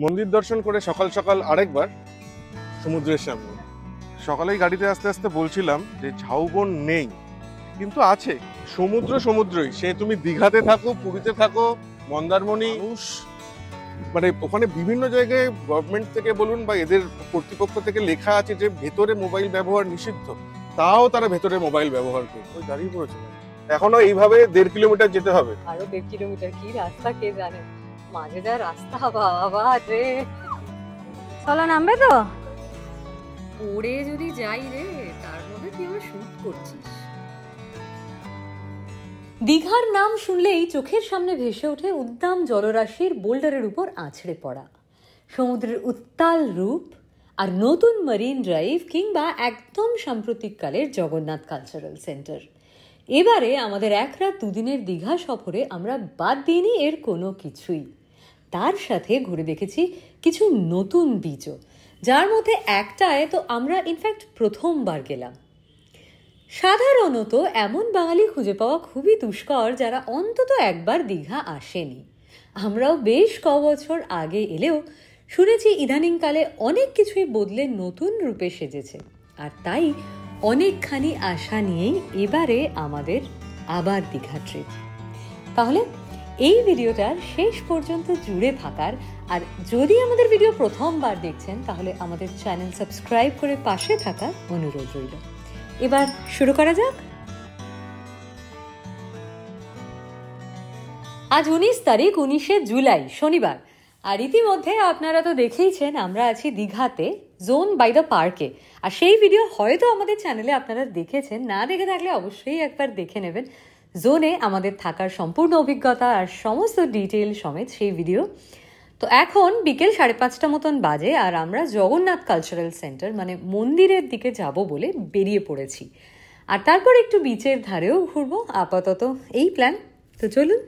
মন্দির দর্শন করে সকাল সকাল আরেকবার সমুদ্রের সামনে। সকালেই গাড়িতে আস্তে আস্তে বলছিলাম যে ঝাউবন নেই, কিন্তু আছে। সমুদ্র সমুদ্রই, সে তুমি দীঘাতে থাকো, পুরীতে থাকো, মন্দারমণি, মানে ওখানে বিভিন্ন জায়গায় গভর্নমেন্ট থেকে বলুন বা এদের কর্তৃপক্ষ থেকে লেখা আছে যে ভেতরে মোবাইল ব্যবহার নিষিদ্ধ, তাও তারা ভেতরে মোবাইল ব্যবহার করে। ওই দাঁড়িয়ে পড়েছে, এখনো এইভাবে 1.5 কিলোমিটার যেতে হবে। আরো 1.5 কিলোমিটার, কি রাস্তা কে জানে, মাঝে যা রাস্তা, বাবা রে। চলো, নামবে তো? পড়ে যদি যাই রে, তার মধ্যে তুই আমার শুট করছিস। দীঘার নাম শুনলেই চোখের সামনে ভেসে ওঠে উদ্দাম জলরাশির বোল্ডারের উপর আছড়ে পড়া, সমুদ্রের উত্তাল রূপ, আর নতুন মারিন ড্রাইভ কিংবা একদম সাম্প্রতিককালের জগন্নাথ কালচারাল সেন্টার। এবারে আমাদের 1 রাত 2 দিনের দীঘা সফরে আমরা বাদ দিইনি এর কোনো কিছুই। তার সাথে ঘুরে দেখেছি কিছু নতুন বিচও, যার মধ্যে একটায় তো আমরা ইনফ্যাক্ট প্রথমবার গেলাম। সাধারণত এমন বাঙালি খুঁজে পাওয়া খুবই দুষ্কর যারা অন্তত একবার দীঘা আসেনি। আমরাও বেশ বছর আগে এলেও শুনেছি ইদানিংকালে অনেক কিছুই বদলে নতুন রূপে সেজেছে, আর তাই অনেকখানি আশা নিয়েই এবারে আমাদের আবার দীঘা ট্রিপ। তাহলে এই ভিডিওটার শেষ পর্যন্ত জুড়ে থাকার, আর যদি আমাদের ভিডিও প্রথমবার দেখছেন তাহলে আমাদের চ্যানেল সাবস্ক্রাইব করে পাশে থাকার অনুরোধ রইল। এবার শুরু করা যাক। আজ 19 তারিখ, 19শে জুলাই, শনিবার। আর ইতিমধ্যে আপনারা তো দেখেইছেন আমরা আছি দীঘাতে, জোন বাই দ্য পার্কে। আর সেই ভিডিও হয়তো আমাদের চ্যানেলে আপনারা দেখেছেন, না দেখে থাকলে অবশ্যই একবার দেখে নেবেন। জোনে আমাদের থাকার সম্পূর্ণ অভিজ্ঞতা আর সমস্ত ডিটেইল সমেত সেই ভিডিও। তো এখন বিকেল 5:30 মতন বাজে, আর আমরা জগন্নাথ কালচারাল সেন্টার মানে মন্দিরের দিকে যাব বলে বেরিয়ে পড়েছি। আর তারপর একটু বিচের ধারেও ঘুরবো, আপাতত এই প্ল্যান। তো চলুন।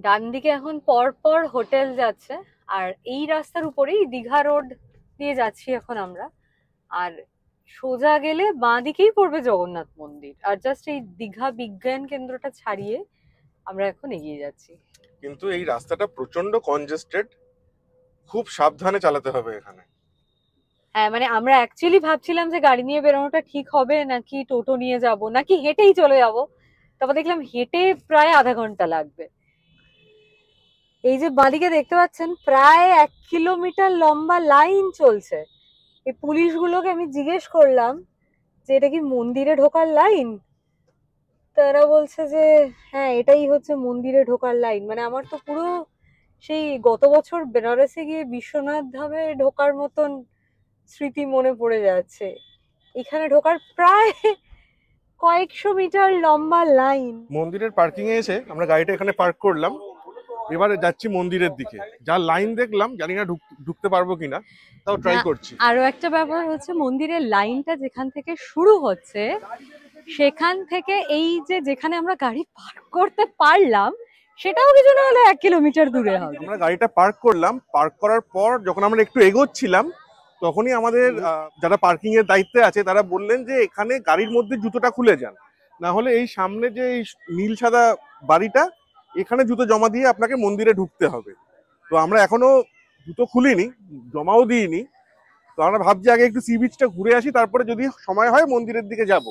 ডান দিকে এখন পরপর হোটেল যাচ্ছে, আর এই রাস্তার উপরেই দীঘা রোড দিয়ে যাচ্ছি এখন আমরা। আর সোজা গেলে বাঁ দিকেই পড়বে জগন্নাথ মন্দির, আর জাস্ট এই দীঘা বিজ্ঞান কেন্দ্রটা ছাড়িয়ে আমরা এখন এগিয়ে যাচ্ছি। কিন্তু এই রাস্তাটা প্রচন্ড কনজেস্টেড, খুব সাবধানে চালাতে হবে এখানে। হ্যাঁ, মানে আমরা অ্যাকচুয়ালি ভাবছিলাম যে গাড়ি নিয়ে বেরোনোটা ঠিক হবে নাকি টোটো নিয়ে যাব নাকি হেঁটেই চলে যাব, তারপর দেখলাম হেঁটে প্রায় আধা ঘন্টা লাগবে। এই যে বাঁদিকে দেখতে পাচ্ছেন প্রায় 1 কিলোমিটার লম্বা লাইন চলছে। এই পুলিশগুলোকে আমি জিজ্ঞেস করলাম যে এটা কি মন্দিরে ঢোকার লাইন, তারা বলছে যে হ্যাঁ এটাই হচ্ছে মন্দিরে ঢোকার লাইন। মানে আমার তো পুরো সেই গত বছর বেনারসে গিয়ে বিশ্বনাথ ধামে ঢোকার মতন স্মৃতি মনে পড়ে যাচ্ছে। এখানে ঢোকার প্রায় কয়েকশো মিটার লম্বা লাইন। মন্দিরের পার্কিং এ এসে আমরা গাড়িটা এখানে পার্ক করলাম, এবারে যাচ্ছি মন্দিরের দিকে। যা লাইন দেখলাম, জানি না ঢুকতে পারবো কিনা, তাও ট্রাই করছি। আরো একটা ব্যাপার হচ্ছে, মন্দিরের লাইনটা যেখান থেকে শুরু হচ্ছে সেখান থেকে এই যে যেখানে আমরা গাড়ি পার্ক করতে পারলাম সেটাও কিছু না হলে 1 কিলোমিটার দূরে হবে। আমরা গাড়িটা পার্ক করলাম, পার্ক করার পর যখন আমরা একটু এগোচ্ছিলাম তখনই আমাদের যারা পার্কিং এর দায়িত্বে আছে তারা বললেন যে এখানে গাড়ির মধ্যে জুতোটা খুলে যান, না হলে এই সামনে যে এই নীল সাদা বাড়িটা, এখানে জুতো জমা দিয়ে আপনাকে মন্দিরে ঢুকতে হবে। তো আমরা এখনো জুতো খুলিনি, জমাও দিইনি। তো আমরা ভাবছি আগে একটু সি বিচটা ঘুরে আসি, তারপরে যদি সময় হয় মন্দিরের দিকে যাব।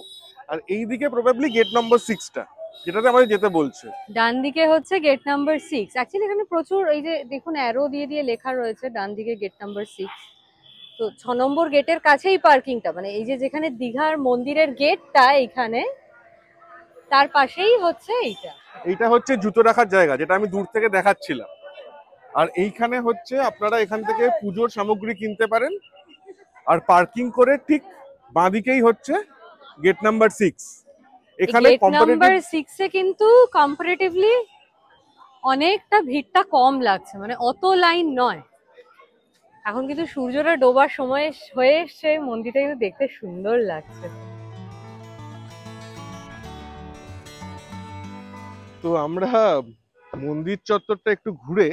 আর এই দিকে প্রবাবলি গেট নাম্বার 6টা, যেটাতে আমাদের যেতে বলছে। ডান দিকে হচ্ছে গেট নাম্বার 6। অ্যাকচুয়ালি এখানে প্রচুর এই যে দেখুন অ্যারো দিয়ে দিয়ে লেখা রয়েছে ডান দিকে গেট নাম্বার 6। তো 6 নম্বর গেটের কাছেই পার্কিংটা, মানে এই যে যেখানে দীঘার মন্দিরের গেটটা এখানে, তার পাশেই হচ্ছে এইটা হচ্ছে জুতো রাখার জায়গা, যেটা আমি দূর থেকে দেখাচ্ছিলাম। আর এইখানে হচ্ছে আপনারা এখান থেকে পুজোর সামগ্রী কিনতে পারেন। আর পার্কিং করে ঠিক বাঁদিকেই হচ্ছে গেট নাম্বার 6। এখানে নাম্বার 6 এ কিন্তু কম্পারেটিভলি অনেকটা ভিড়টা কম লাগছে, মানে অত লাইন নয়। এখন কিন্তু সূর্যটা ডোবার সময় হয়ে এসছে, মন্দিরটা কিন্তু দেখতে সুন্দর লাগছে। তো আমরা মন্দির চত্বরটা একটু ঘুরে,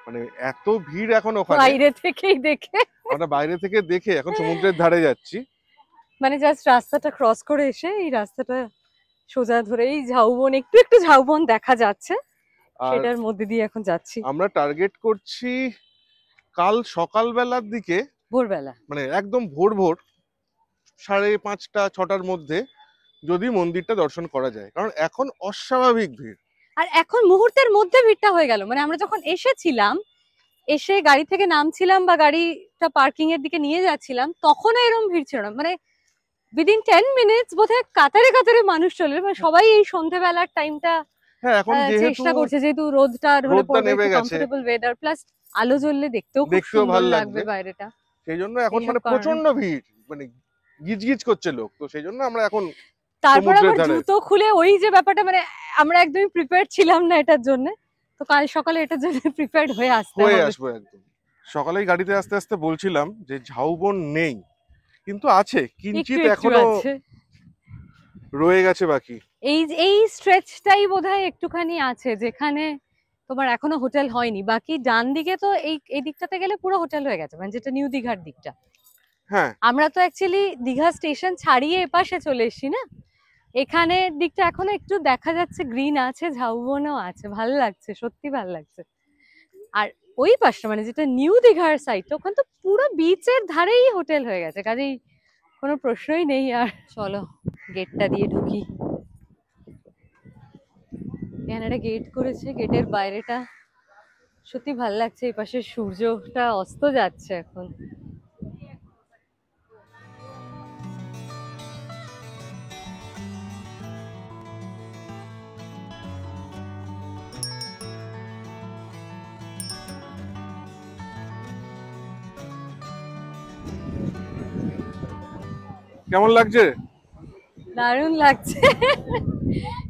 মানে এত ভিড় এখন ওখানে, বাইরে থেকেই দেখে, আমরা বাইরে থেকে দেখে এখন সমুদ্রের ধারে যাচ্ছি। মানে জাস্ট রাস্তাটা ক্রস করে এসে এই রাস্তাটা সোজা ধরে এই ঝাউবন, একটু একটু ঝাউবন দেখা যাচ্ছে, সেটার মধ্যে দিয়ে এখন যাচ্ছি। আমরা টার্গেট করছি কাল সকালবেলার দিকে ভোরবেলা মানে একদম ভোর ভোর 5:30 6টার মধ্যে যদি মন্দিরটা দর্শন করা যায়, কারণ এখন অস্বাভাবিক ভিড়। আর এখন মুহূর্তের মধ্যে ভিড়টা হয়ে গেল, মানে আমরা যখন এসেছিলাম, এসে গাড়ি থেকে নামছিলাম বা গাড়িটা পার্কিং এর দিকে নিয়ে যাচ্ছিলাম, তখনও এরকম ভিড় ছিল না। মানে উইদিন 10 মিনিটস বোধহয় কাতারে কাতারে মানুষ চলে, মানে সবাই এই সন্ধ্যেবেলার টাইমটা হ্যাঁ, এখন যেহেতু চেষ্টা করছে, যেহেতু রোদটা ঢলে পড়বে, নেমে গেছে, কমফোর্টেবল ওয়েদার, প্লাস আলো জ্বললে দেখতেও খুব দেখতেও সুন্দর ভালো লাগবে লাগবে। বাইরেটা। সেই জন্য এখন এইসব মানে কারণে। প্রচন্ড ভিড়, মানে গিজগিজ করছে লোক, তো সেই জন্য আমরা এখন তারপর সমুদ্রের আবার ধারে। জুতো খুলে ওই যে ব্যাপারটা, মানে আমরা একদমই প্রিপেয়ার্ড ছিলাম না এটার জন্য, তো কাল সকালে এটার জন্য প্রিপেয়ার্ড হয়ে আসতে হবে। আসবো একদম। সকালেই গাড়িতে আস্তে আস্তে বলছিলাম যে ঝাউবন নেই, কিন্তু আছে, একটু কিঞ্চিত একটু এখনো আছে, রয়ে গেছে বাকি। এই স্ট্রেচটাই বোধহয় একটুখানি আছে যেখানে তোমার এখনো হোটেল হয়নি। বাকি ডান দিকে তো এই দিকটাতে গেলে পুরো হোটেল হয়ে গেছে, মানে যেটা নিউ দীঘার দিকটা। হ্যাঁ, আমরা তো অ্যাকচুয়ালি দীঘা স্টেশন ছাড়িয়ে এপাশে চলে এসেছি না, এখানের দিকটা এখনো একটু দেখা যাচ্ছে, গ্রিন আছে, ঝাউবনও আছে, ভালো লাগছে, সত্যি ভালো লাগছে। আর ওই পাশটা মানে যেটা নিউ দীঘার সাইড, ওখানে তো পুরো বিচের ধারেই হোটেল হয়ে গেছে, কাজেই কোনো প্রশ্নই নেই। আর চলো গেটটা দিয়ে ঢুকি। এখানে একটা গেট করেছে, গেটের বাইরেটা সত্যি ভালো লাগছে, এই পাশে সূর্যটা অস্ত যাচ্ছে এখন। কেমন লাগছে? দারুণ লাগছে।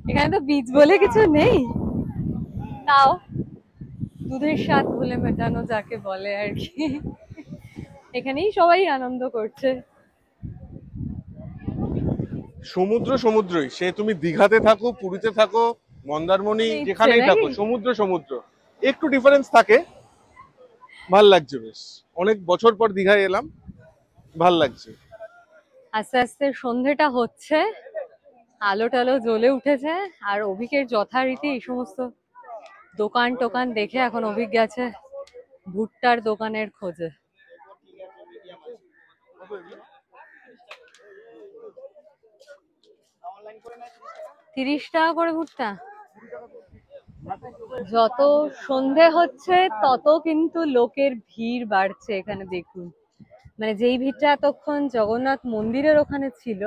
এখানে তো বীজ বলে কিছু নেই, তাও দুধের স্বাদ ভুলে মেটানো যাকে বলে আর কি, এখানেই সবাই আনন্দ করছে। সমুদ্র সমুদ্রই, সে তুমি দীঘাতে থাকো, পুরীতে থাকো, মন্দারমণি, ইচ্ছে যেখানেই নাকি? থাকো, সমুদ্র সমুদ্র, একটু ডিফারেন্স থাকে। ভাল লাগছে, বেশ অনেক বছর পর দীঘায় এলাম, ভাল লাগছে। আস্তে আস্তে সন্ধেটা হচ্ছে, আলো টালো জ্বলে উঠেছে, আর অভিকের যথারীতি এই সমস্ত দোকান টোকান দেখে এখন অভিক গেছে ভুট্টার দোকানের খোঁজে। $30 করে ভুট্টা। যত সন্ধে হচ্ছে তত কিন্তু লোকের ভিড় বাড়ছে এখানে, দেখুন। মানে যেই ভিড়টা এতক্ষণ জগন্নাথ মন্দিরের ওখানে ছিল,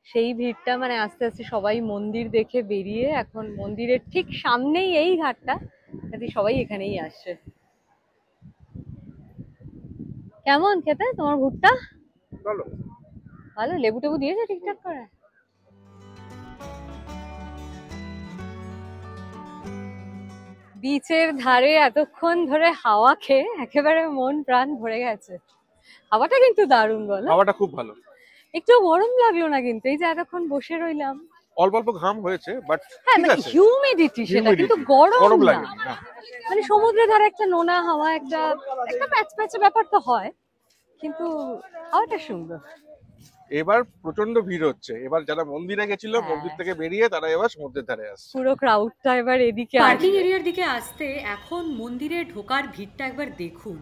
সেই ভিড়টা মানে আস্তে আস্তে সবাই মন্দির দেখে বেরিয়ে এখন মন্দিরের ঠিক সামনেই এই ঘাটটা, সবাই এখানেই আসছে। কেমন খেতে তোমার ভুট্টা? ভালো। ভালো, লেবু টেবু দিয়েছে ঠিকঠাক করে? বিচের ধারে এতক্ষণ ধরে হাওয়া খেয়ে একেবারে মন প্রাণ ভরে গেছে। হাওয়াটা কিন্তু দারুণ, বলো? হাওয়াটা খুব ভালো, একটু গরম লাগলো না কিন্তু, এই যে এতক্ষণ বসে রইলাম। অল্প অল্প ঘাম হয়েছে, বাট হ্যাঁ, ঠিক মানে আছে। হিউমিডিটি সেটা, কিন্তু গরম গরম না। লাগে না। মানে সমুদ্রের ধারে একটা নোনা হাওয়া, একটা একটা প্যাচ প্যাচে ব্যাপার তো হয়, কিন্তু হাওয়াটা সুন্দর। এবার প্রচন্ড ভিড় হচ্ছে, এবার যারা মন্দিরে গেছিল হ্যাঁ। মন্দির থেকে বেরিয়ে তারা এবার সমুদ্রের ধারে আসছে। পুরো ক্রাউডটা এবার এদিকে পার্কিং এরিয়ার দিকে আসতে এখন মন্দিরে ঢোকার ভিড়টা একবার দেখুন।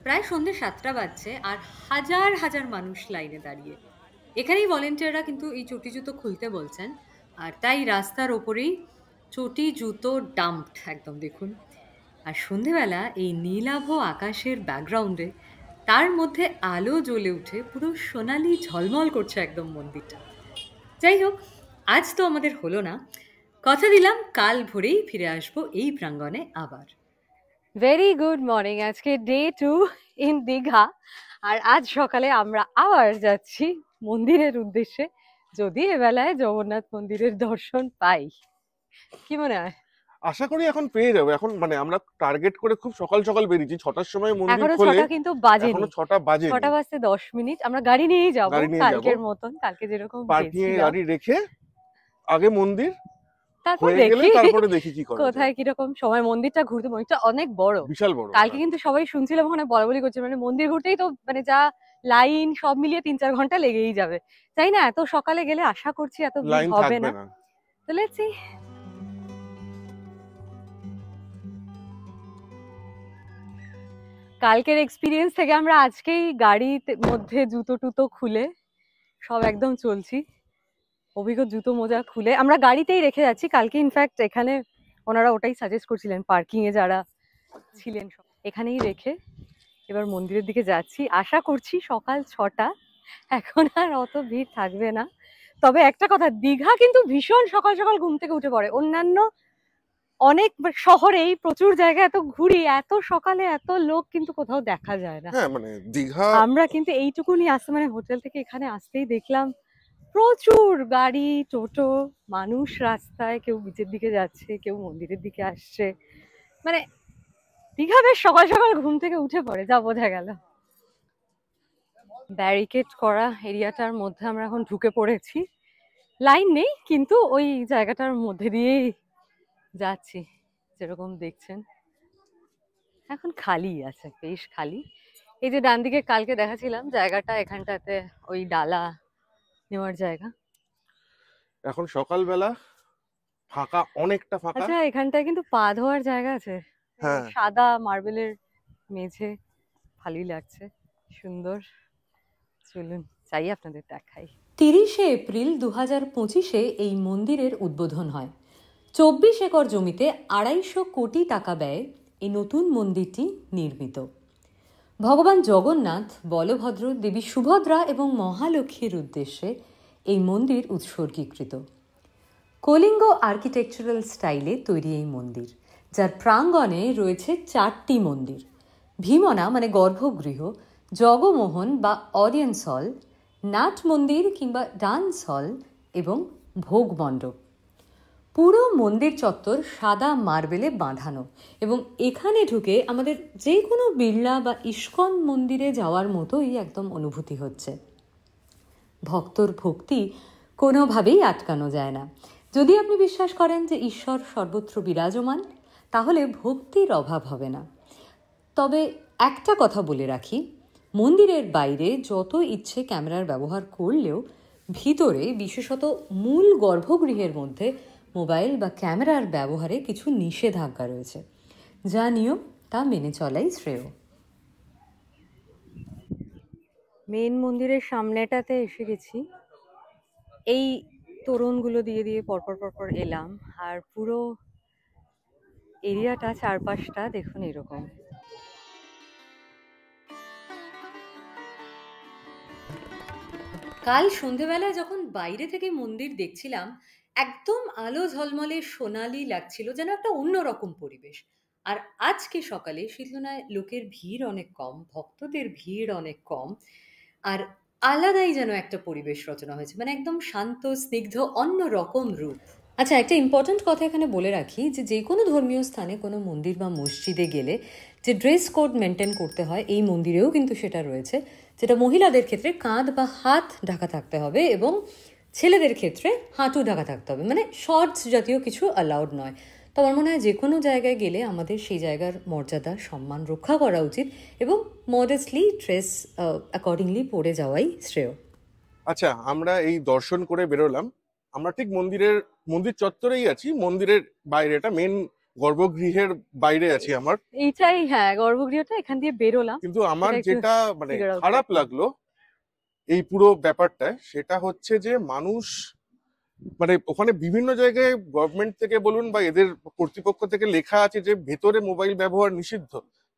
প্রায় সন্ধ্যে 7টা বাজছে আর হাজার হাজার মানুষ লাইনে দাঁড়িয়ে। এখানেই ভলেন্টিয়াররা কিন্তু এই চটি জুতো খুলতে বলছেন, আর তাই রাস্তার ওপরেই চটি জুতো ডাম্পড একদম, দেখুন। আর সন্ধেবেলা এই নীলাভ আকাশের ব্যাকগ্রাউন্ডে তার মধ্যে আলো জ্বলে উঠে পুরো সোনালি ঝলমল করছে একদম মন্দিরটা। যাই হোক, আজ তো আমাদের হলো না, কথা দিলাম কাল ভোরেই ফিরে আসবো এই প্রাঙ্গণে আবার। ভেরি গুড মর্নিং, আজকে ডে 2 ইন দীঘা। আর আজ সকালে আমরা আবার যাচ্ছি মন্দিরের উদ্দেশ্যে, যদি এবেলায় জগন্নাথ মন্দিরের দর্শন পাই। কি মনে হয়? আশা করি এখন পেয়ে যাবো। এখন মানে আমরা টার্গেট করে খুব সকাল সকাল বেরিয়েছি, 6টার সময় মন্দির এখনো খোলে, 6টা কিন্তু বাজেনি, এখনো 6টা বাজে, 6টা বাজতে 10 মিনিট। আমরা গাড়ি নিয়েই যাবো গাড়ি নিয়ে কালকের যাবো। মতন, কালকে যেরকম পার্কিং এ গেছিলাম। গাড়ি রেখে আগে মন্দির তারপর হয়ে গেলে দেখি তারপরে দেখি কি করা কোথায় যায়। কিরকম সময় মন্দিরটা ঘুরতে। মন্দিরটা অনেক বড়, বিশাল বড়। কালকে কিন্তু সবাই শুনছিলাম ওখানে বলাবলি করছে, মানে মন্দির ঘুরতেই তো মানে যা লাইন সব মিলিয়ে 3-4 ঘন্টা লেগেই যাবে। তাই না? এত সকালে গেলে আশা করছি এত ভিড় লাইন হবে থাকবে না। না। তো লেটস সি। কালকের এক্সপিরিয়েন্স থেকে আমরা আজকেই গাড়ির মধ্যে জুতো টুতো খুলে সব একদম চলছি। অভিজ্ঞ জুতো মোজা খুলে আমরা গাড়িতেই রেখে যাচ্ছি। কালকে ইনফ্যাক্ট এখানে ওনারা ওটাই সাজেস্ট করছিলেন, পার্কিং এ যারা ছিলেন সব এখানেই রেখে এবার মন্দিরের দিকে যাচ্ছি। আশা করছি সকাল 6টা, এখন আর অত ভিড় থাকবে না। তবে একটা কথা, দীঘা কিন্তু ভীষণ সকাল সকাল ঘুম থেকে উঠে পড়ে। অন্যান্য অনেক শহরেই প্রচুর জায়গায় এত ঘুরি, এত সকালে এত লোক কিন্তু কোথাও দেখা যায় না। হ্যাঁ মানে দীঘা আমরা কিন্তু এইটুকুনি আসতে, মানে হোটেল থেকে এখানে আসতেই দেখলাম প্রচুর গাড়ি, টোটো, মানুষ রাস্তায়, কেউ বিচের দিকে যাচ্ছে, কেউ মন্দিরের দিকে আসছে। মানে দীঘা বেশ সকাল সকাল ঘুম থেকে উঠে পড়ে, যা বোঝা গেল। ব্যারিকেড করা এরিয়াটার মধ্যে আমরা এখন ঢুকে পড়েছি। লাইন নেই, কিন্তু ওই জায়গাটার মধ্যে দিয়েই যাচ্ছি। যেরকম দেখছেন এখন খালি আছে, বেশ খালি। এই যে ডান দিকে কালকে দেখাছিলাম জায়গাটা, এখানটাতে ওই ডালা নেওয়ার জায়গা। এখন সকালবেলা ফাঁকা, অনেকটা ফাঁকা। আচ্ছা, এখানটায় কিন্তু পা ধোয়ার জায়গা আছে। হ্যাঁ। সাদা মার্বেলের মেঝে, ভালোই লাগছে, সুন্দর। চলুন চাই আপনাদের দেখাই। 30শে এপ্রিল 2025-এ এই মন্দিরের উদ্বোধন হয়। 24 একর জমিতে 250 কোটি টাকা ব্যয়ে এই নতুন মন্দিরটি নির্মিত। ভগবান জগন্নাথ, বলভদ্র, দেবী সুভদ্রা এবং মহালক্ষ্মীর উদ্দেশ্যে এই মন্দির উৎসর্গীকৃত। কলিঙ্গ আর্কিটেকচারাল স্টাইলে তৈরি এই মন্দির, যার প্রাঙ্গণে রয়েছে 4টি মন্দির: ভীমনা মানে গর্ভগৃহ, জগমোহন বা অডিয়েন্স হল, নাট মন্দির কিংবা ডান্স হল এবং ভোগ মণ্ডপ। পুরো মন্দির চত্বর সাদা মার্বেলে বাঁধানো এবং এখানে ঢুকে আমাদের যে কোনো বিড়লা বা ইস্কন মন্দিরে যাওয়ার মতোই একদম অনুভূতি হচ্ছে। ভক্তর ভক্তি কোনোভাবেই আটকানো যায় না। যদি আপনি বিশ্বাস করেন যে ঈশ্বর সর্বত্র বিরাজমান, তাহলে ভক্তির অভাব হবে না। তবে একটা কথা বলে রাখি, মন্দিরের বাইরে যত ইচ্ছে ক্যামেরার ব্যবহার করলেও ভিতরে, বিশেষত মূল গর্ভগৃহের মধ্যে মোবাইল বা ক্যামেরার ব্যবহারে কিছু নিষেধাজ্ঞা রয়েছে। যা নিয়ম তা মেনে চলাই শ্রেয়। মেন মন্দিরের সামনেটাতে এসে গেছি। এই তোরণগুলো দিয়ে দিয়ে পরপর পরপর এলাম, আর পুরো এরিয়াটা চারপাশটা দেখুন এরকম। কাল সন্ধেবেলায় যখন বাইরে থেকে মন্দির দেখছিলাম, একদম আলো ঝলমলে সোনালি লাগছিল, যেন একটা অন্যরকম পরিবেশ। আর আজকে সকালে সেই তুলনায় লোকের ভিড় অনেক কম, ভক্তদের ভিড় অনেক কম, আর আলাদাই যেন একটা পরিবেশ রচনা হয়েছে, মানে একদম শান্ত, স্নিগ্ধ, অন্য রকম রূপ। আচ্ছা, একটা ইম্পর্ট্যান্ট কথা এখানে বলে রাখি যে কোনো ধর্মীয় স্থানে, কোনো মন্দির বা মসজিদে গেলে যে ড্রেস কোড মেনটেন করতে হয়, এই মন্দিরেও কিন্তু সেটা রয়েছে। যেটা মহিলাদের ক্ষেত্রে কাঁধ বা হাত ঢাকা থাকতে হবে এবং ছেলেদের ক্ষেত্রে হাঁটু ঢাকা থাকতে হবে, মানে শর্টস জাতীয় কিছু অ্যালাউড নয়। তো আমার মনে হয় যে কোনো জায়গায় গেলে আমাদের সেই জায়গার মর্যাদা, সম্মান রক্ষা করা উচিত এবং মডেস্টলি ড্রেস অ্যাকর্ডিংলি পরে যাওয়াই শ্রেয়। আচ্ছা, আমরা এই দর্শন করে বেরোলাম। আমরা ঠিক মন্দির চত্বরেই আছি, মন্দিরের বাইরেটা, মেন গর্ভগৃহের বাইরে আছি আমার। এইটাই, হ্যাঁ, গর্ভগৃহটা, এখান দিয়ে বেরোলাম। কিন্তু আমার এটা একটু যেটা মানে figure out খারাপ করতে। লাগলো এই পুরো ব্যাপারটা, সেটা হচ্ছে যে মানুষ, মানে ওখানে বিভিন্ন জায়গায় গভর্নমেন্ট থেকে বলুন বা এদের কর্তৃপক্ষ থেকে লেখা আছে যে ভেতরে মোবাইল ব্যবহার নিষিদ্ধ,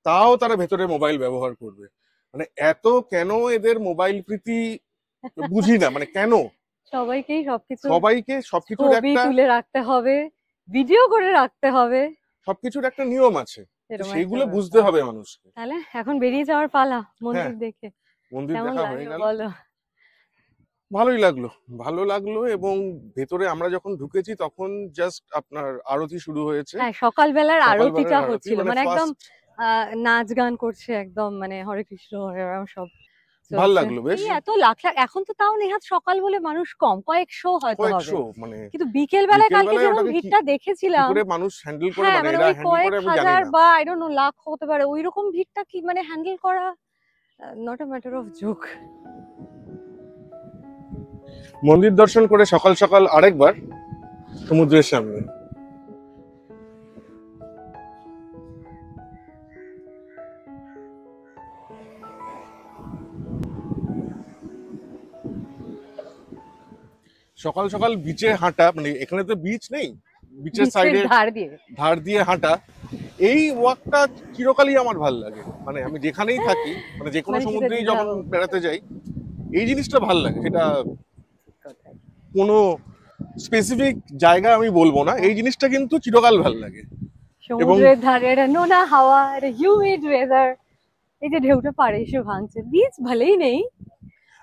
তাও তারা ভেতরে মোবাইল ব্যবহার করবে। মানে এত কেন এদের মোবাইল প্রীতি বুঝি না, মানে কেন সবাইকে সবকিছুর ছবি একটা তুলে রাখতে হবে, ভিডিও করে রাখতে হবে, সবকিছুর একটা নিয়ম আছে, সেগুলো বুঝতে হবে মানুষকে। তাহলে এখন বেরিয়ে যাওয়ার পালা মন্দির দেখে। মন্দির কেমন দেখা হয়ে লাগলো গেল, বলো? ভালো লাগলো। এবং ভেতরে আমরা যখন ঢুকেছি তখন জাস্ট আপনার আরতি শুরু হয়েছে। হ্যাঁ, সকালবেলার আরতিটা আরতি, হচ্ছিল, মানে মানে একদম first নাচ গান করছে, একদম মানে হরে কৃষ্ণ হরে রাম সব ভাল চলছে। লাগলো বেশ। এই এত লাখ লাখ, এখন তো তাও নেহাত সকাল বলে মানুষ কম, কয়েকশো হয়তো হবে, কয়েকশো, মানে কিন্তু বিকেল বেলায় কালকে বিকেলবেলায় যেমন ওটাকে ভিড়টা কি দেখেছিলাম, করে মানুষ হ্যান্ডেল করে, হ্যাঁ, মানে মানে এরা ওই হ্যান্ডেল কয়েক করে আমি জানি হাজার না। বা আই ডোন্ট নো লাখ হতে পারে, ওই রকম ভিড়টা কি মানে হ্যান্ডেল করা not a matter of joke. মন্দির দর্শন করে সকাল সকাল আরেকবার সমুদ্রের সামনে। সকাল সকাল বিচে হাঁটা, মানে এখানে তো বিচ নেই, বিচের নিচের সাইডে ধার দিয়ে হাঁটা, এই ওয়াকটা চিরকালই আমার ভাল লাগে। মানে আমি যেখানেই থাকি, মানে যে কোনো মানে সেটা সমুদ্রেই দীঘা যখন হোক। বেড়াতে যাই, এই জিনিসটা ভাল লাগে। সেটা কোনো স্পেসিফিক জায়গা আমি বলবো না, এই জিনিসটা কিন্তু চিরকাল ভাল লাগে। সমুদ্রের ধারে একটা নোনা হাওয়া, একটা হিউমিড ওয়েদার, এই যে ঢেউটা পাড়ে এসে ভাঙছে, বিচ ভালোই নেই।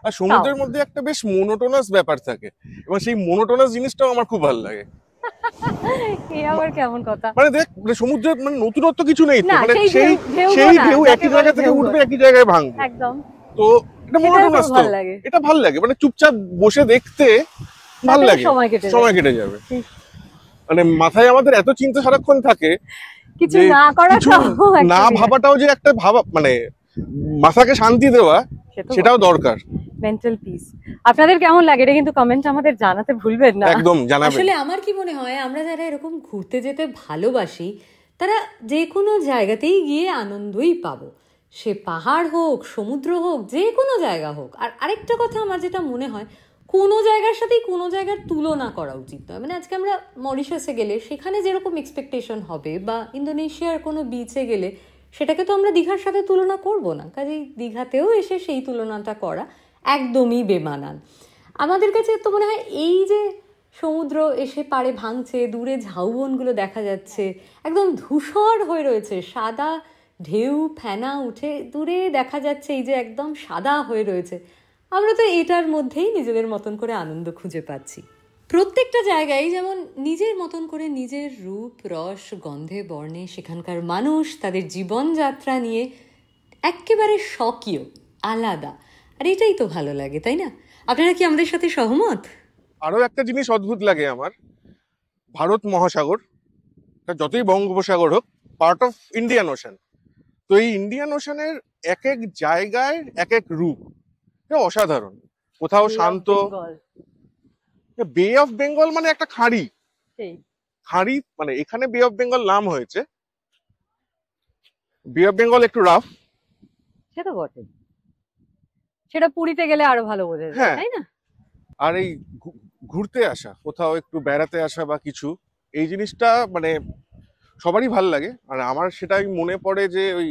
আর সমুদ্রের মধ্যে একটা বেশ মোনোটোনাস ব্যাপার থাকে, এবং সেই মোনোটোনাস জিনিসটাও আমার খুব ভালো লাগে। এই আবার কেমন কথা? মানে দেখ, মানে সমুদ্রে মানে নতুনত্ব কিছু নেই তো, না, মানে সেই সেই না, ঢেউ যাকে একই বলে জায়গা থেকে ঢেউ উঠবে, বলে। একই জায়গায় ভাঙবে। একদম। তো এটা সেটা মোনোটোনাস খুব তো, ভালো লাগে। এটা ভাল লাগে, মানে চুপচাপ বসে দেখতে ভাল তাতেও লাগে, সময় কেটে যাবে। ঠিক। মানে মাথায় আমাদের এত চিন্তা সারাক্ষণ থাকে, কিছু যে না কিছু করাটাও একটা না ভাবাটাও যে একটা ভাবা, মানে মাথাকে শান্তি দেওয়া, সেটাও দরকার। Mental peace. আপনাদের কেমন লাগে এটা কিন্তু কমেন্ট আমাদের জানাতে ভুলবেন না। একদম জানাবেন। আসলে আমার কি মনে হয়, আমরা যারা এরকম ঘুরতে যেতে ভালোবাসি তারা যে কোনো জায়গাতেই গিয়ে আনন্দই পাবো, সে পাহাড় হোক, সমুদ্র হোক, যে কোনো জায়গা হোক। আর আরেকটা কথা আমার যেটা মনে হয়, কোনো জায়গার সাথেই কোনো জায়গার তুলনা করা উচিত নয়। মানে আজকে আমরা মরিশাসে গেলে সেখানে যেরকম এক্সপেকটেশন হবে, বা ইন্দোনেশিয়ার কোনো বিচে গেলে সেটাকে তো আমরা দীঘার সাথে তুলনা করব না। কাজেই দীঘাতেও এসে সেই তুলনাটা করা একদমই বেমানান। আমাদের কাছে তো মনে হয় এই যে সমুদ্র এসে পাড়ে ভাঙছে, দূরে ঝাউবনগুলো দেখা যাচ্ছে, একদম ধূসর হয়ে রয়েছে, সাদা ঢেউ ফেনা উঠে দূরে দেখা যাচ্ছে, এই যে একদম সাদা হয়ে রয়েছে, আমরা তো এটার মধ্যেই নিজেদের মতন করে আনন্দ খুঁজে পাচ্ছি। প্রত্যেকটা জায়গায় যেমন নিজের মতন করে নিজের রূপ, রস, গন্ধে, বর্ণে সেখানকার মানুষ তাদের জীবনযাত্রা নিয়ে একেবারে স্বকীয়, আলাদা। আর এটাই তো ভালো লাগে, তাই না? আপনারা কি আমাদের সাথে সহমত? আরো একটা জিনিস অদ্ভুত লাগে আমার, ভারত মহাসাগর, যতই বঙ্গোপসাগর হোক, পার্ট অফ ইন্ডিয়ান ওশান। তো এই ইন্ডিয়ান ওশানের এক এক জায়গায় এক এক রূপ, এটা অসাধারণ। কোথাও শান্ত, বে অফ বেঙ্গল মানে একটা খাঁড়ি, মানে এখানে বে অফ বেঙ্গল নাম হয়েছে। বে অফ বেঙ্গল একটু রাফ, সেটা বটে, সেটা পুরীতে গেলে আরো ভালো বোঝা যায়, তাই না? আর এই ঘুরতে আসা, কোথাও একটু বেড়াতে আসা বা কিছু, এই জিনিসটা মানে সবারই ভাল লাগে। আর আমার সেটাই মনে পড়ে যে ওই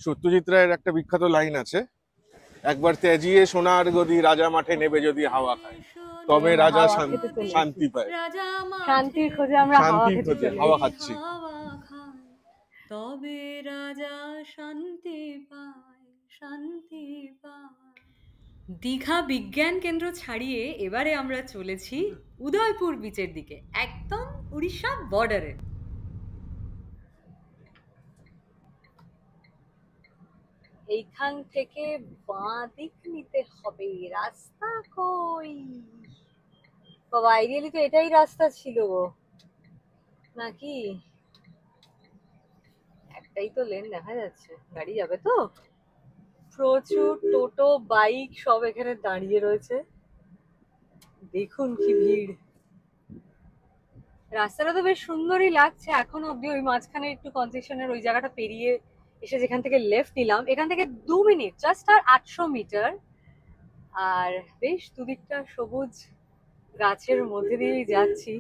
সত্যজিৎ রায়ের একটা বিখ্যাত লাইন আছে, একবার তেজিয়ে সোনার গদি, রাজা মাঠে নেবে যদি হাওয়া খায়, তবে রাজা শান্তি পায়। শান্তির খোঁজে আমরা হাওয়া খাচ্ছি। তবে রাজা শান্তি পায়, শান্তি পায়। দীঘা বিজ্ঞান কেন্দ্র ছাড়িয়ে এবারে আমরা চলেছি উদয়পুর বিচের দিকে, একদম উড়িষ্যা বর্ডারে। এইখান থেকে বাঁ দিক নিতে হবে, রাস্তা কই বাবা? আইডিয়ালি তো এটাই রাস্তা ছিল নাকি? একটাই তো লেন দেখা যাচ্ছে, গাড়ি যাবে তো? প্রচুর টোটো, বাইক সব এখানে দাঁড়িয়ে রয়েছে, দেখুন কি ভিড়। রাস্তাটা তো বেশ সুন্দরই লাগছে এখন অব্দি। ওই মাঝখানে একটু কনসেশনের ওই জায়গাটা পেরিয়ে এসে যেখান থেকে লেফট নিলাম, এখান থেকে 2 মিনিট জাস্ট, আর 800 মিটার। আর বেশ দুদিকটা সবুজ গাছের মধ্যে দিয়েই যাচ্ছি।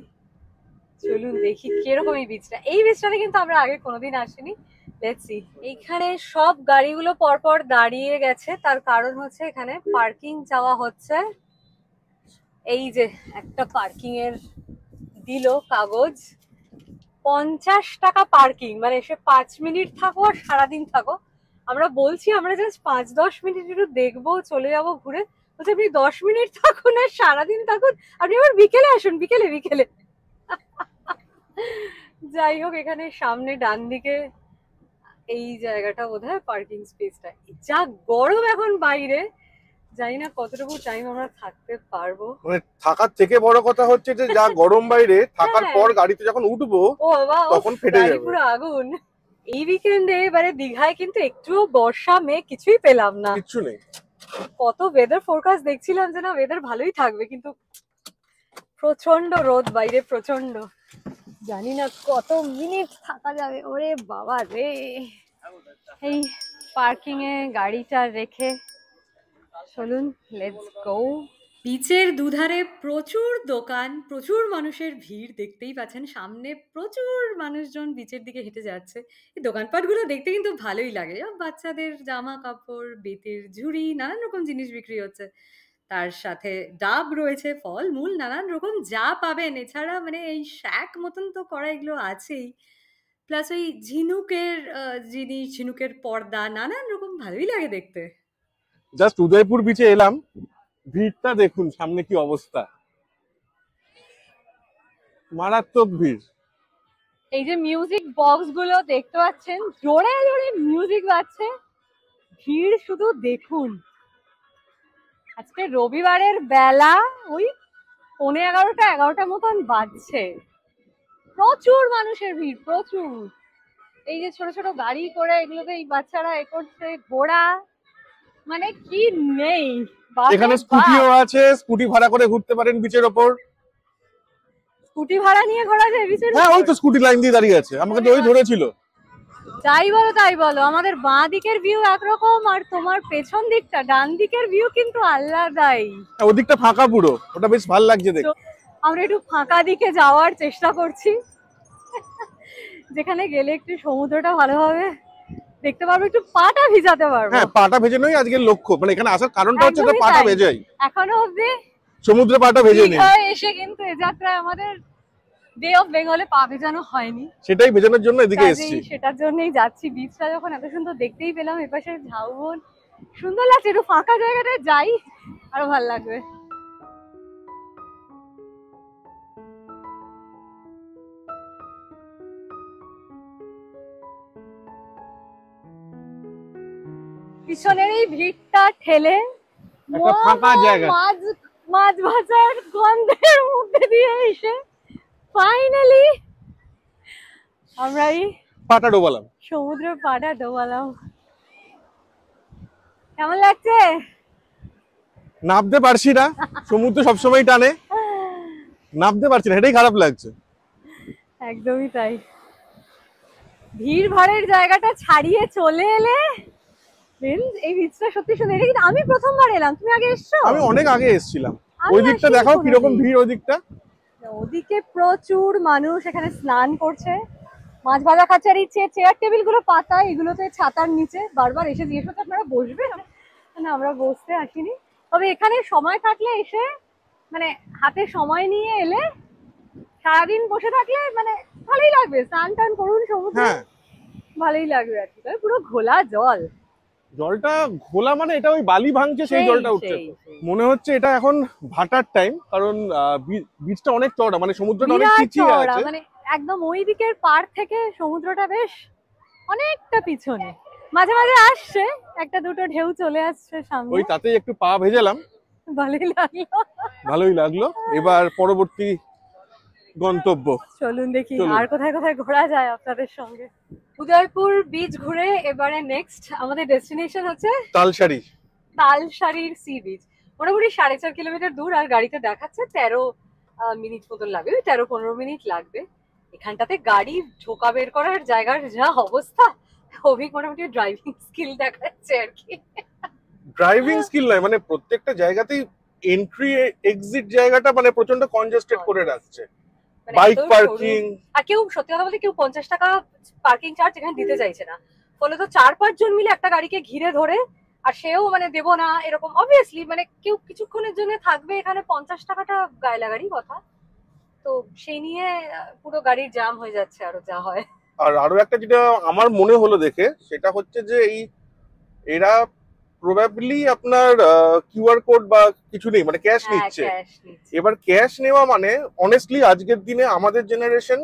চলুন দেখি কিরকম এই বিচটা। এই বিচটাতে কিন্তু আমরা আগে কোনোদিন আসিনি। Let's see. এইখানে সব গাড়িগুলো পরপর দাঁড়িয়ে গেছে, তার কারণ হচ্ছে এখানে পার্কিং চাওয়া হচ্ছে। এই যে একটা পার্কিং এর দিল কাগজ, 50 টাকা পার্কিং, মানে এসে 5 মিনিট থাকো আর সারাদিন থাকো। আমরা বলছি আমরা জাস্ট 5-10 মিনিট একটু দেখবো, চলে যাবো ঘুরে। বলছে আপনি 10 মিনিট থাকুন আর সারাদিন থাকুন, আপনি আবার বিকেলে আসুন, বিকেলে বিকেলে। যাই হোক, এখানে সামনে ডান দিকে এই জায়গাটা বোধহয় পার্কিং স্পেসটা। যা গরম এখন বাইরে, জানি না কতটুকু টাইম আমরা থাকতে পারবো। মানে থাকার থেকে বড় কথা হচ্ছে যে যা গরম বাইরে, থাকার পর গাড়িতে যখন উঠবো ও বাবা, তখন ফেটে যাবে, পুরো আগুন। এই উইকেন্ডে এবারে দীঘায় কিন্তু একটুও বর্ষা মেঘ কিছুই পেলাম না, কিচ্ছু নেই। কত ওয়েদার ফোরকাস্ট দেখছিলাম যে না ওয়েদার ভালোই থাকবে, কিন্তু প্রচন্ড রোদ বাইরে, প্রচন্ড। জানি না কত মিনিট থাকা যাবে, ওরে বাবা রে। এই পার্কিং এ গাড়িটা রেখে চলুন লেটস গো। বিচের দুধারে প্রচুর দোকান, প্রচুর মানুষের ভিড় দেখতেই পাচ্ছেন। সামনে প্রচুর মানুষজন বিচের দিকে হেঁটে যাচ্ছে। এই দোকানপাটগুলো দেখতে কিন্তু ভালোই লাগে। বাচ্চাদের জামা কাপড়, বেতের ঝুড়ি, নানান রকম জিনিস বিক্রি হচ্ছে। তার সাথে ডাব রয়েছে, ফলমূল নানান রকম যা পাবেন। এছাড়া মানে এই শ্যাক মতন তো করা এগুলো আছেই। প্লাস ওই ঝিনুকের জিনিস, ঝিনুকের পর্দা, নানান রকম ভালোই লাগে দেখতে। জাস্ট উদয়পুর বিচে এলাম, ভিড়টা দেখুন সামনে কি অবস্থা, মারাত্মক ভিড়। এই যে মিউজিক বক্স গুলো দেখতে পাচ্ছেন, জোরে জোরে মিউজিক বাজছে, ভিড় শুধু দেখুন। আজকে রবিবারের বেলা ওই 11:30 মতন বাজছে, প্রচুর মানুষের ভিড়, প্রচুর। এই যে ছোট ছোট গাড়ি করে এগুলোতে এই বাচ্চারা এ করছে, ঘোড়া, মানে কি নেই। এখানে স্কুটিও আছে, স্কুটি ভাড়া করে ঘুরতে পারেন বিচের ওপর। স্কুটি ভাড়া নিয়ে ঘোরা যায় বিচের হ্যাঁ, ওই তো স্কুটি লাইন দিয়ে দাঁড়িয়ে আছে, আমাকে তো ওই ধরেছিল। যাই বলো তাই বলো, আমাদের বাঁ দিকের ভিউ একরকম আর তোমার পেছন দিকটা ডান দিকের ভিউ কিন্তু আলাদাই। ওদিকটা ফাঁকা পুরো, ওটা বেশ ভালো লাগছে দেখতে। আমরা একটু ফাঁকা দিকে যাওয়ার চেষ্টা করছি, যেখানে গেলে একটু সমুদ্রটা ভালোভাবে দেখতে পারবো, একটু পাটা ভিজাতে পারবো। হ্যাঁ, পাটা ভেজানোই আজকের লক্ষ্য, মানে এখানে আসার কারণটা হচ্ছে একদমই পাটা তাই। ভেজাই, এখনো অব্দি সমুদ্রে পাটা ভেজে নেই। দীঘায় এসে কিন্তু এ যাত্রায় আমাদের বে অফ বেঙ্গলে পা ভেজানো হয়নি, সেটাই ভেজানোর জন্য এদিকে কাজেই এসেছি। সেটার জন্যই যাচ্ছি। বিচটা যখন এত সুন্দর দেখতেই পেলাম, এপাশে ঝাউবন সুন্দর লাগছে, একটু ফাঁকা জায়গাটায় যাই আরো ভালো লাগবে। পিছনের এই ভিড়টা ঠেলে একটা ফাঁকা জায়গা। মাছ ভাজার গন্ধের মধ্যে দিয়ে এসে ফাইনালি আমরা এই পাটা ডোবালাম। সমুদ্রের পাড়া ডোবালাম। কেমন লাগছে? নামতে পারছি না, সমুদ্র সবসময় টানে, নামতে পারছি না, এটাই খারাপ লাগছে। একদমই তাই। ভিড় ভাড়ের জায়গাটা ছাড়িয়ে চলে এলে এই বিচটা সত্যি সুন্দর। এটা কিন্তু আমি প্রথমবার এলাম, তুমি আগে এসছো? আমি অনেক আগে এসেছিলাম। আমি ওই দিকটা আসিনি দেখাও কিরকম কোনোদিন। ভিড় ওই দিকটা। ওদিকে প্রচুর মানুষ এখানে স্নান করছে, মাছ ভাজা খাচ্ছে। আর এই চেয়ার টেবিল গুলো পাতা, এগুলোতে ছাতার নিচে বারবার এসে জিজ্ঞেস করছে আপনারা বসবে, না আমরা বসতে আসিনি। তবে এখানে সময় থাকলে এসে, মানে হাতে সময় নিয়ে এলে সারাদিন বসে থাকলে মানে ভালোই লাগবে। স্নান টান করুন সমুদ্রে, হ্যাঁ, ভালোই লাগবে আর কি। তবে পুরো ঘোলা জল, জলটা ঘোলা, মানে এটা ওই বালি ভাঙছে সেই জলটা উঠছে। মনে হচ্ছে এটা এখন ভাটার টাইম, কারণ বিচটা অনেক চওড়া, মানে সমুদ্রটা অনেক বিরাট পিছিয়ে চওড়া, আছে। মানে একদম ওই দিকের পাড় থেকে সমুদ্রটা বেশ অনেকটা পিছনে। মাঝে মাঝে আসছে একটা দুটো ঢেউ চলে আসছে সামনে, ওই তাতেই একটু পা ভেজালাম, ভালোই লাগলো। ভালোই লাগলো। এবার পরবর্তী গন্তব্য চলুন দেখি চলুন। আর কোথায় কোথায় ঘোরা যায় আপনাদের সঙ্গে। উদয়পুর বিচ ঘুরে এবারে নেক্সট আমাদের ডেস্টিনেশন হচ্ছে তালসারি। তালসারির sea beach. মোটামুটি 4.5 কিলোমিটার দূর, আর গাড়িতে দেখাচ্ছে 13 মিনিট মতন লাগবে, 13-15 মিনিট লাগবে। এখানটাতে গাড়ি ঢোকা বের করার জায়গার যা অবস্থা, অভিক মোটামুটি ড্রাইভিং স্কিল দেখাচ্ছে আর কি। ড্রাইভিং স্কিল নয়, মানে প্রত্যেকটা জায়গাতেই এন্ট্রি এক্সিট জায়গাটা মানে প্রচন্ড কনজেস্টেড করে রাখছে। মানে বাইক এত পার্কিং, সরু। আর কেউ সত্যি কথা বলতে কেউ 50 টাকা পার্কিং চার্জ এখানে দিতে চাইছে না, ফলে তো 4-5 জন মিলে একটা গাড়িকে ঘিরে ধরে, আর সেও মানে দেবো না এরকম অবভিয়াসলি, মানে কেউ কিছুক্ষণের জন্য থাকবে এখানে, 50 টাকাটা গায়ে লাগারই কথা। তো সেই নিয়ে পুরো গাড়ির জ্যাম হয়ে যাচ্ছে আরো যা হয়। আর আরো একটা যেটা আমার মনে হলো দেখে, সেটা হচ্ছে যে এরা প্রবাবলি আপনার কিউআর কোড বা কিছু নেই, মানে ক্যাশ হ্যাঁ, নিচ্ছে। cash নিচ্ছে। এবার ক্যাশ নেওয়া মানে অনেস্টলি আজকের দিনে আমাদের জেনারেশন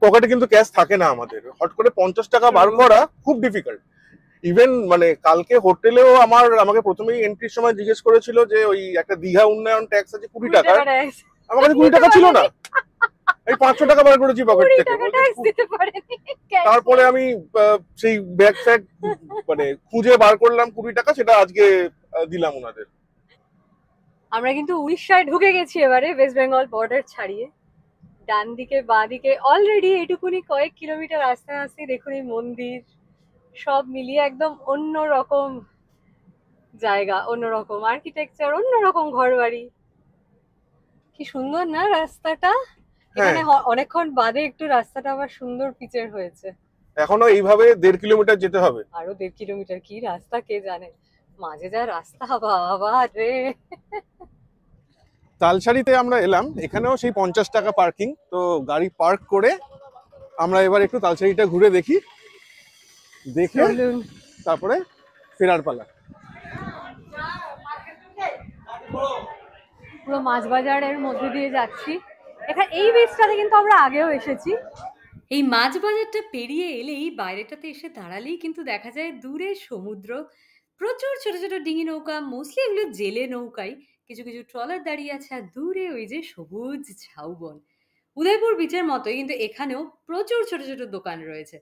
পকেটে কিন্তু ক্যাশ থাকে না আমাদের, হট করে 50 টাকা বার করা খুব ডিফিকাল্ট। ইভেন মানে কালকে হোটেলেও আমাকে প্রথমেই এন্ট্রির সময় জিজ্ঞেস করেছিল যে ওই একটা দীঘা উন্নয়ন ট্যাক্স আছে 20 টাকা, আমার কাছে 20 টাকা ছিল না, এই 500 টাকা বার করেছি পকেট 20 থেকে। টাকা ট্যাক্স দিতে পারেনি, cash তারপরে আমি সেই ব্যাগ ফ্যাগ মানে খুঁজে বার করলাম 20 টাকা, সেটা আজকে দিলাম ওনাদের। আমরা কিন্তু উড়িষ্যায় ঢুকে গেছি এবারে, ওয়েস্ট বেঙ্গল বর্ডার ছাড়িয়ে। ডান দিকে বাঁ দিকে অলরেডি এইটুকুনি কয়েক কিলোমিটার আস্তে আস্তে দেখুন এই মন্দির, সব মিলিয়ে একদম অন্য রকম জায়গা, অন্যরকম আর্কিটেকচার, অন্যরকম ঘর বাড়ি। কি সুন্দর না রাস্তাটা। এখানে অনেকক্ষণ বাদে একটু রাস্তাটা আবার সুন্দর পিচের হয়েছে। এখনো এইভাবে 1.5 কিলোমিটার যেতে হবে। আরো 1.5 কিলোমিটার, কি রাস্তা কে জানে। মাঝে যা রাস্তা, বাবা রে। তালসারিতে আমরা এলাম, এখানেও সেই 50 টাকা পার্কিং। তো গাড়ি পার্ক করে আমরা এবার একটু তালসারিটা ঘুরে দেখি, দেখে তারপরে ফেরার পালা। পুরো মাছ বাজারের মধ্যে দিয়ে যাচ্ছি। এখানে এই বীজটাতে কিন্তু আমরা আগেও এসেছি। এই মাছ বাজারটা পেরিয়ে এলেই, বাইরেটাতে এসে দাঁড়ালেই কিন্তু দেখা যায় দূরে সমুদ্র, প্রচুর ছোট ছোট ডিঙি নৌকা, মোস্টলি এগুলো জেলে নৌকাই, কিছু কিছু ট্রলার দাঁড়িয়ে আছে, আর দূরে ওই যে সবুজ ঝাউবন। উদয়পুর বিচের মতোই কিন্তু এখানেও প্রচুর ছোট ছোট দোকান রয়েছে,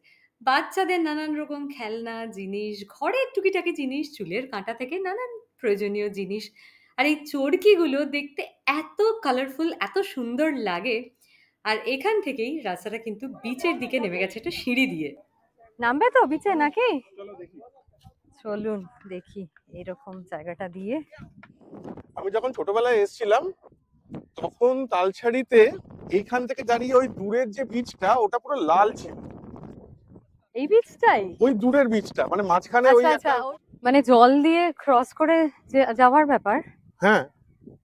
বাচ্চাদের নানান রকম খেলনা জিনিস, ঘরের টুকিটাকি জিনিস, চুলের কাঁটা থেকে নানান প্রয়োজনীয় জিনিস। আর এই চরকিগুলো দেখতে এত কালারফুল, এত সুন্দর লাগে। আর এখান থেকেই রাস্তাটা কিন্তু বিচের দিকে নেমে গেছে একটা সিঁড়ি দিয়ে। নামবে তো বিচে নাকি? চলুন দেখি এরকম জায়গাটা দিয়ে। আমি যখন ছোটবেলায় এসেছিলাম তখন তালসারিতে এইখান থেকে দাঁড়িয়ে ওই দূরের যে বিচটা, ওটা পুরো লাল ছিল। এই বীজটাই? ওই দূরের বিচটা, মানে মাঝখানে ওই আচ্ছা, মানে জল দিয়ে ক্রস করে যাওয়ার ব্যাপার। হ্যাঁ,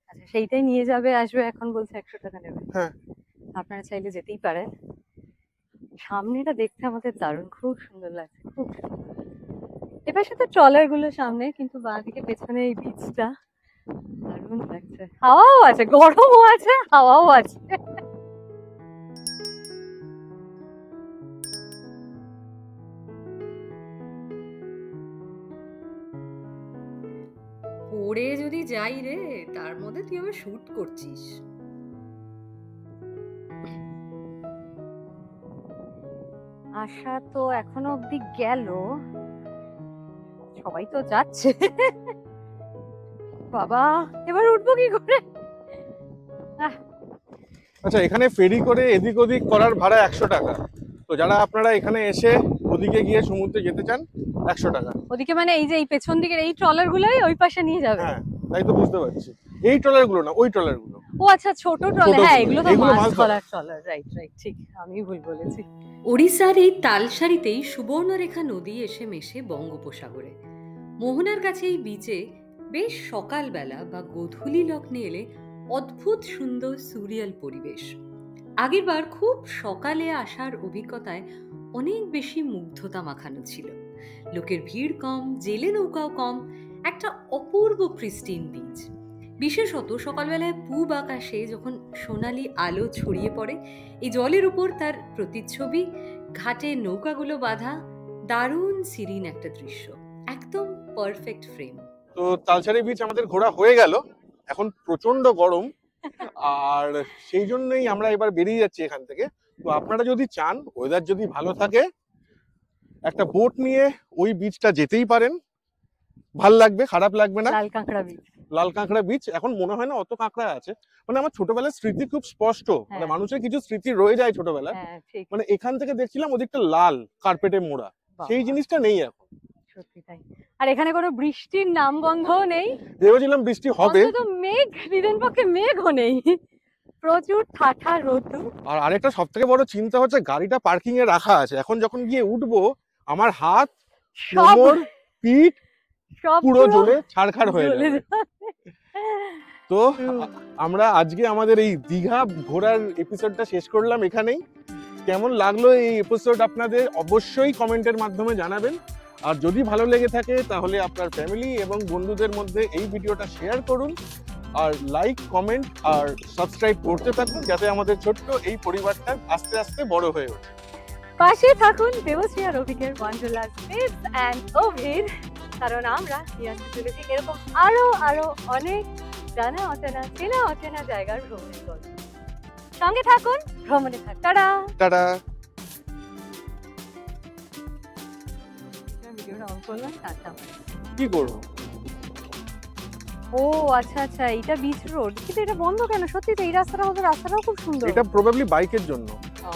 আচ্ছা, সেইটাই নিয়ে যাবে, আসবে। এখন বলছে 100 টাকা নেবে। হ্যাঁ, আপনারা চাইলে যেতেই পারেন। সামনেটা দেখতে আমাদের দারুণ, খুব সুন্দর লাগছে, খুব সুন্দর। এপাশে তো ট্রলার গুলো সামনে, কিন্তু বাঁদিকে পেছনে এই বীজটা দারুণ লাগছে। হাওয়াও আছে, গরমও আছে, হাওয়াও আছে। পড়ে যদি যাই রে, তার মধ্যে তুই আবার শুট করছিস। আশা তো এখনো অব্দি গেল, সবাই তো যাচ্ছে। বাবা, এবার উঠবো কি করে? আচ্ছা, এখানে ফেরি করে এদিক ওদিক করার ভাড়া 100 টাকা। তো যারা আপনারা এখানে এসে ওদিকে গিয়ে সমুদ্রে যেতে চান, 100 টাকা। ওদিকে মানে এই যে এই পেছন দিকের এই ট্রলার গুলোই ওই পাশে নিয়ে যাবে? হ্যাঁ, তাই তো বুঝতে পারছি। এই ট্রলার গুলো না, ওই ট্রলার গুলো। ও আচ্ছা, ছোট ট্রলার। হ্যাঁ, এগুলো তো এগুলো মাছ মাছ ধরার ট্রলার। রাইট রাইট, ঠিক, আমি ভুল বলেছি। ওড়িশার এই তালসারিতেই সুবর্ণরেখা নদী এসে মেশে বঙ্গোপসাগরে। মোহনার কাছে এই বিচে বেশ সকালবেলা বা গোধূলি লগ্নে এলে অদ্ভুত সুন্দর সুরিয়াল পরিবেশ। আগেরবার খুব সকালে আসার অভিজ্ঞতায় অনেক বেশি মুগ্ধতা মাখানো ছিল। লোকের ভিড় কম, জেলে নৌকাও কম, একটা অপূর্ব প্রিস্টিন বিচ। বিশেষত সকালবেলায় পূব আকাশে যখন সোনালি আলো ছড়িয়ে পড়ে, এই জলের উপর তার প্রতিচ্ছবি, ঘাটে নৌকাগুলো বাঁধা, দারুণ সিরিন একটা দৃশ্য, একদম পারফেক্ট ফ্রেম। তো তালসারি বিচ আমাদের ঘোরা হয়ে গেল। এখন প্রচন্ড গরম, আর সেই জন্যই আমরা এবার বেরিয়ে যাচ্ছি এখান থেকে। তো আপনারা যদি চান, ওয়েদার যদি ভালো থাকে, একটা বোট নিয়ে ওই বিচটা যেতেই পারেন। ভাল লাগবে, খারাপ লাগবে না। লাল কাঁকড়া বিচ। লাল কাঁকড়া বিচ, এখন মনে হয় না অত কাঁকড়া আছে। মানে আমার ছোটবেলার স্মৃতি খুব স্পষ্ট, মানে মানুষের কিছু স্মৃতি রয়ে যায় ছোটবেলা। মানে এখান থেকে দেখছিলাম ওদিকটা লাল কার্পেটে মোড়া, সেই জিনিসটা নেই এখন। সত্যি তাই। আর এখানে কোনো বৃষ্টির নামগন্ধও নেই। ভেবেছিলাম বৃষ্টি হবে, অন্তত মেঘ, দিনের পক্ষে মেঘও নেই, প্রচুর ঠাঠা রোদ্দুর। আর আরেকটা সব থেকে বড় চিন্তা হচ্ছে, গাড়িটা পার্কিং এ রাখা আছে। এখন যখন গিয়ে উঠবো, আমার হাত, কোমর, পিঠ পুরো জ্বলে ছারখার হয়ে যাবে। তো আমরা আজকে আমাদের এই দীঘা ঘোরার এপিসোডটা শেষ করলাম এখানেই। কেমন লাগলো এই এপিসোড আপনাদের অবশ্যই কমেন্টের মাধ্যমে জানাবেন। আর যদি ভালো লেগে থাকে তাহলে আপনার ফ্যামিলি এবং বন্ধুদের মধ্যে এই ভিডিওটা শেয়ার করুন, আর লাইক, কমেন্ট আর সাবস্ক্রাইব করতে থাকুন, যাতে আমাদের ছোট্ট এই পরিবারটা আস্তে আস্তে বড় হয়ে ওঠে। পাশে থাকুন দেবশ্রী আর অভিকের ওয়ান্ডারল্যান্ড টিপস অ্যান্ড অভির, কারণ আমরা নিয়ে আসতে চলেছি এরকম আরো আরো অনেক জানা অচেনা, চেনা অচেনা জায়গার ভ্রমণের গল্প। সঙ্গে থাকুন, ভ্রমণে থাক। Tata tata. ভিডিওটা অন করলাম, টাটা। কি করবো? ও আচ্ছা আচ্ছা, এটা বিচ রোড, কিন্তু এটা বন্ধ কেন? সত্যি তো এই রাস্তাটা হতো, রাস্তাটাও খুব সুন্দর। এটা প্রবাবলি বাইকের জন্য। ও